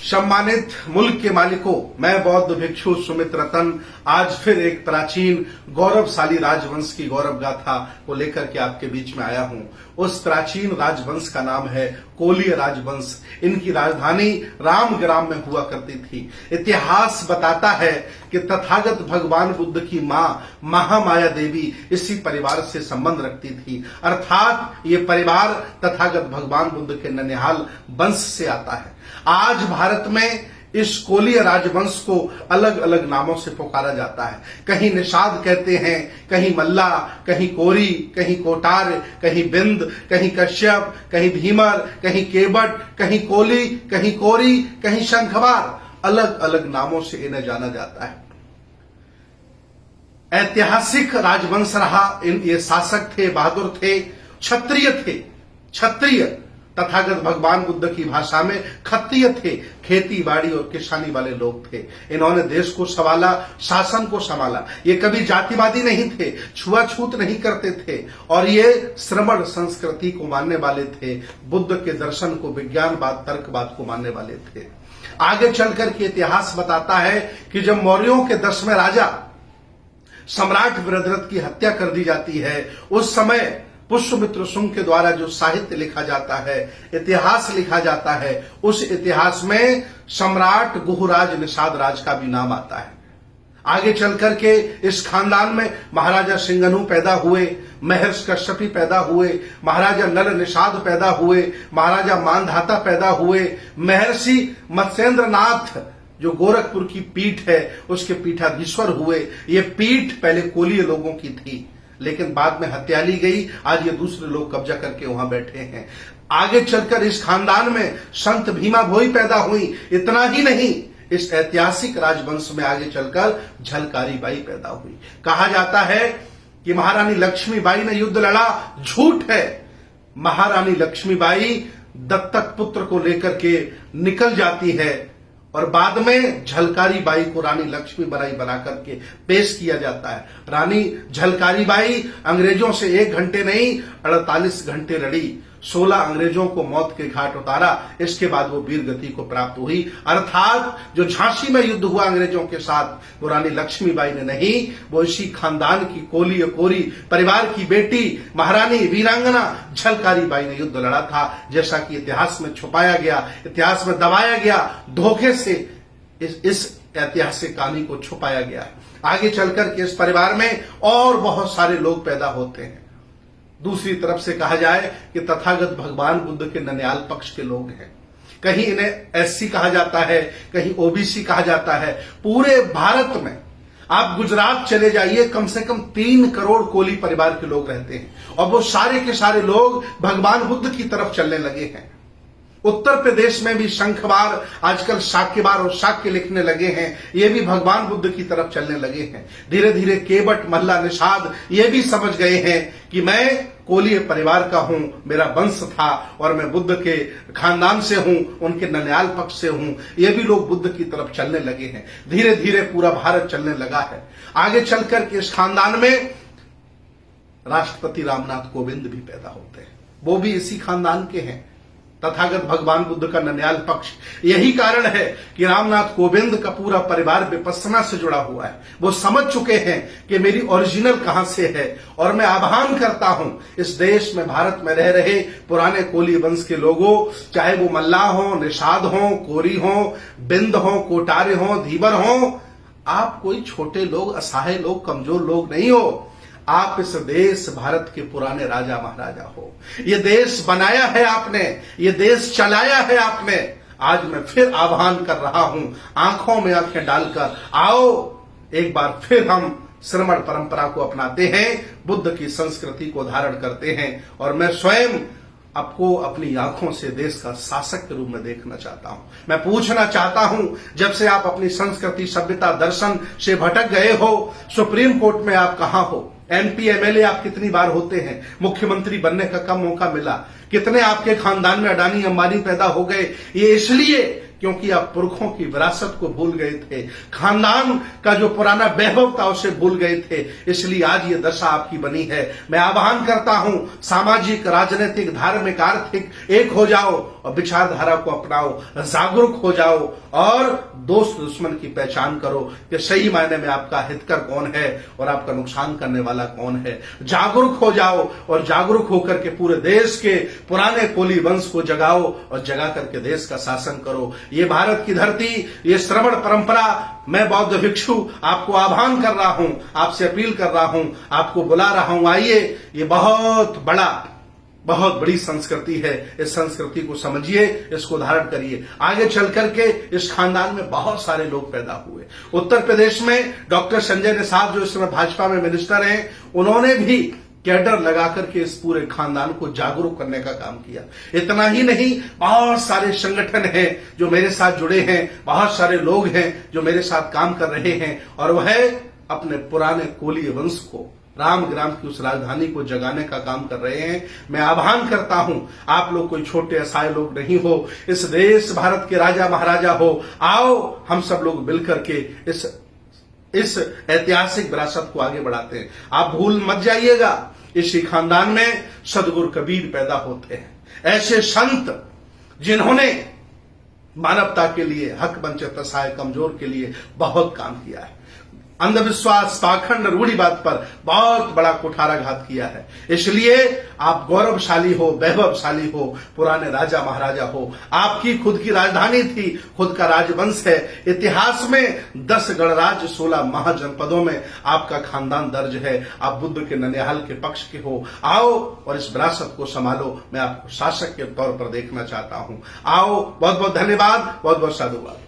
सम्मानित मुल्क के मालिकों, मैं बौद्ध भिक्षु सुमित रतन आज फिर एक प्राचीन गौरवशाली राजवंश की गौरव गाथा को लेकर के आपके बीच में आया हूं। उस प्राचीन राजवंश का नाम है कोलीय राजवंश। इनकी राजधानी रामग्राम में हुआ करती थी। इतिहास बताता है कि तथागत भगवान बुद्ध की मां महामाया देवी इसी परिवार से संबंध रखती थी, अर्थात ये परिवार तथागत भगवान बुद्ध के ननिहाल वंश से आता है। आज भारत में इस कोलीय राजवंश को अलग अलग नामों से पुकारा जाता है। कहीं निषाद कहते हैं, कहीं मल्ला, कहीं कोरी, कहीं कोटार, कहीं बिंद, कहीं कश्यप, कहीं भीमर, कहीं केवट, कहीं कोली, कहीं कोरी, कहीं शंखवार। अलग अलग नामों से इन्हें जाना जाता है। ऐतिहासिक राजवंश रहा। ये शासक थे, बहादुर थे, क्षत्रिय थे। क्षत्रिय तथागत भगवान बुद्ध की भाषा में क्षत्रिय थे। खेती बाड़ी और किसानी वाले लोग थे। इन्होंने देश को संभाला, शासन को संभाला। ये कभी जातिवादी नहीं थे, छुआछूत नहीं करते थे और ये श्रमण संस्कृति को मानने वाले थे। बुद्ध के दर्शन को, विज्ञानवाद, तर्कवाद को मानने वाले थे। आगे चलकर के इतिहास बताता है कि जब मौर्यों के 10वें राजा सम्राट वृद्धरथ की हत्या कर दी जाती है, उस समय पुष्यमित्र शुंग के द्वारा जो साहित्य लिखा जाता है, इतिहास लिखा जाता है, उस इतिहास में सम्राट गुहराज निषाद राज का भी नाम आता है। आगे चलकर के इस खानदान में महाराजा सिंघनू पैदा हुए, महर्षि कश्यपी पैदा हुए, महाराजा नल निषाद पैदा हुए, महाराजा मानधाता पैदा हुए, महर्षि मत्स्येंद्रनाथ जो गोरखपुर की पीठ है उसके पीठाधीश्वर हुए। ये पीठ पहले कोलीय लोगों की थी, लेकिन बाद में हत्या ली गई। आज ये दूसरे लोग कब्जा करके वहां बैठे हैं। आगे चलकर इस खानदान में संत भीमा भोई पैदा हुई। इतना ही नहीं, इस ऐतिहासिक राजवंश में आगे चलकर झलकारी बाई पैदा हुई। कहा जाता है कि महारानी लक्ष्मीबाई ने युद्ध लड़ा, झूठ है। महारानी लक्ष्मीबाई दत्तक पुत्र को लेकर के निकल जाती है और बाद में झलकारी बाई को रानी लक्ष्मी बाई बना करके पेश किया जाता है। रानी झलकारी बाई अंग्रेजों से 1 घंटे नहीं 48 घंटे लड़ी, 16 अंग्रेजों को मौत के घाट उतारा। इसके बाद वो वीर गति को प्राप्त हुई। अर्थात जो झांसी में युद्ध हुआ अंग्रेजों के साथ, वो रानी लक्ष्मीबाई ने नहीं, वो इसी खानदान की कोलीय कोरी परिवार की बेटी महारानी वीरांगना झलकारी बाई ने युद्ध लड़ा था। जैसा कि इतिहास में छुपाया गया, इतिहास में दबाया गया, धोखे से इस ऐतिहासिक कहानी को छुपाया गया है। आगे चलकर के इस परिवार में और बहुत सारे लोग पैदा होते हैं। दूसरी तरफ से कहा जाए कि तथागत भगवान बुद्ध के ननिहाल पक्ष के लोग हैं। कहीं इन्हें एससी कहा जाता है, कहीं ओबीसी कहा जाता है। पूरे भारत में आप गुजरात चले जाइए, कम से कम 3 करोड़ कोली परिवार के लोग रहते हैं और वो सारे के सारे लोग भगवान बुद्ध की तरफ चलने लगे हैं। उत्तर प्रदेश में भी शंखवार आजकल शाक्यवार और शाक्य लिखने लगे हैं। ये भी भगवान बुद्ध की तरफ चलने लगे हैं। धीरे धीरे केवट, मल्ला, निषाद ये भी समझ गए हैं कि मैं कोलीय परिवार का हूं, मेरा वंश था और मैं बुद्ध के खानदान से हूं, उनके ननिहाल पक्ष से हूं। ये भी लोग बुद्ध की तरफ चलने लगे हैं। धीरे धीरे पूरा भारत चलने लगा है। आगे चलकर के इस खानदान में राष्ट्रपति रामनाथ कोविंद भी पैदा होते हैं। वो भी इसी खानदान के हैं, तथागत भगवान बुद्ध का ननिहाल पक्ष। यही कारण है कि रामनाथ कोविंद का पूरा परिवार विपश्यना से जुड़ा हुआ है। वो समझ चुके हैं कि मेरी ओरिजिनल कहां से है और मैं आह्वान करता हूं इस देश में, भारत में रह रहे पुराने कोली वंश के लोगों, चाहे वो मल्ला हो, निषाद हो, कोरी हो, बिंद हो, कोटारे हो, धीवर हो, आप कोई छोटे लोग, असहाय लोग, कमजोर लोग नहीं हो। आप इस देश भारत के पुराने राजा महाराजा हो। ये देश बनाया है आपने, ये देश चलाया है आपने। आज मैं फिर आह्वान कर रहा हूं, आंखों में आंखें डालकर आओ, एक बार फिर हम श्रमण परंपरा को अपनाते हैं, बुद्ध की संस्कृति को धारण करते हैं और मैं स्वयं आपको अपनी आंखों से देश का शासक के रूप में देखना चाहता हूं। मैं पूछना चाहता हूं, जब से आप अपनी संस्कृति, सभ्यता, दर्शन से भटक गए हो, सुप्रीम कोर्ट में आप कहां हो? एमपी एमएलए आप कितनी बार होते हैं? मुख्यमंत्री बनने का कब मौका मिला? कितने आपके खानदान में अडानी अंबानी पैदा हो गए? ये इसलिए क्योंकि आप पुरखों की विरासत को भूल गए थे, खानदान का जो पुराना वैभव था उसे भूल गए थे। इसलिए आज ये दशा आपकी बनी है। मैं आह्वान करता हूं, सामाजिक, राजनीतिक, धार्मिक, आर्थिक एक हो जाओ और विचारधारा को अपनाओ, जागरूक हो जाओ और दोस्त दुश्मन की पहचान करो कि सही मायने में आपका हितकर कौन है और आपका नुकसान करने वाला कौन है। जागरूक हो जाओ और जागरूक होकर के पूरे देश के पुराने कोली वंश को जगाओ और जगा करके देश का शासन करो। ये भारत की धरती, ये श्रवण परंपरा, मैं बौद्ध भिक्षु आपको आह्वान कर रहा हूं, आपसे अपील कर रहा हूं, आपको बुला रहा हूं, आइए। ये बहुत बड़ी संस्कृति है। इस संस्कृति को समझिए, इसको धारण करिए। आगे चल करके इस खानदान में बहुत सारे लोग पैदा हुए। उत्तर प्रदेश में डॉक्टर संजय निषाद जो इस समय भाजपा में मिनिस्टर हैं, उन्होंने भी कैडर लगा करके इस पूरे खानदान को जागरूक करने का काम किया। इतना ही नहीं, बहुत सारे संगठन हैं जो मेरे साथ जुड़े हैं, बहुत सारे लोग हैं जो मेरे साथ काम कर रहे हैं और वह अपने पुराने कोली वंश को, रामग्राम की उस राजधानी को जगाने का काम कर रहे हैं। मैं आह्वान करता हूं, आप लोग कोई छोटे असहाय लोग नहीं हो, इस देश भारत के राजा महाराजा हो। आओ हम सब लोग मिलकर के इस ऐतिहासिक विरासत को आगे बढ़ाते हैं। आप भूल मत जाइएगा, इसी खानदान में सदगुरु कबीर पैदा होते हैं, ऐसे संत जिन्होंने मानवता के लिए, हक वंचित असहाय कमजोर के लिए बहुत काम किया है। अंधविश्वास, पाखंड, रूढ़िवाद पर बहुत बड़ा कुठाराघात किया है। इसलिए आप गौरवशाली हो, वैभवशाली हो, पुराने राजा महाराजा हो। आपकी खुद की राजधानी थी, खुद का राजवंश है। इतिहास में 10 गणराज्य, 16 महाजनपदों में आपका खानदान दर्ज है। आप बुद्ध के ननिहाल के पक्ष के हो। आओ और इस विरासत को संभालो। मैं आपको शासक के तौर पर देखना चाहता हूं। आओ, बहुत बहुत धन्यवाद, बहुत बहुत साधुवाद।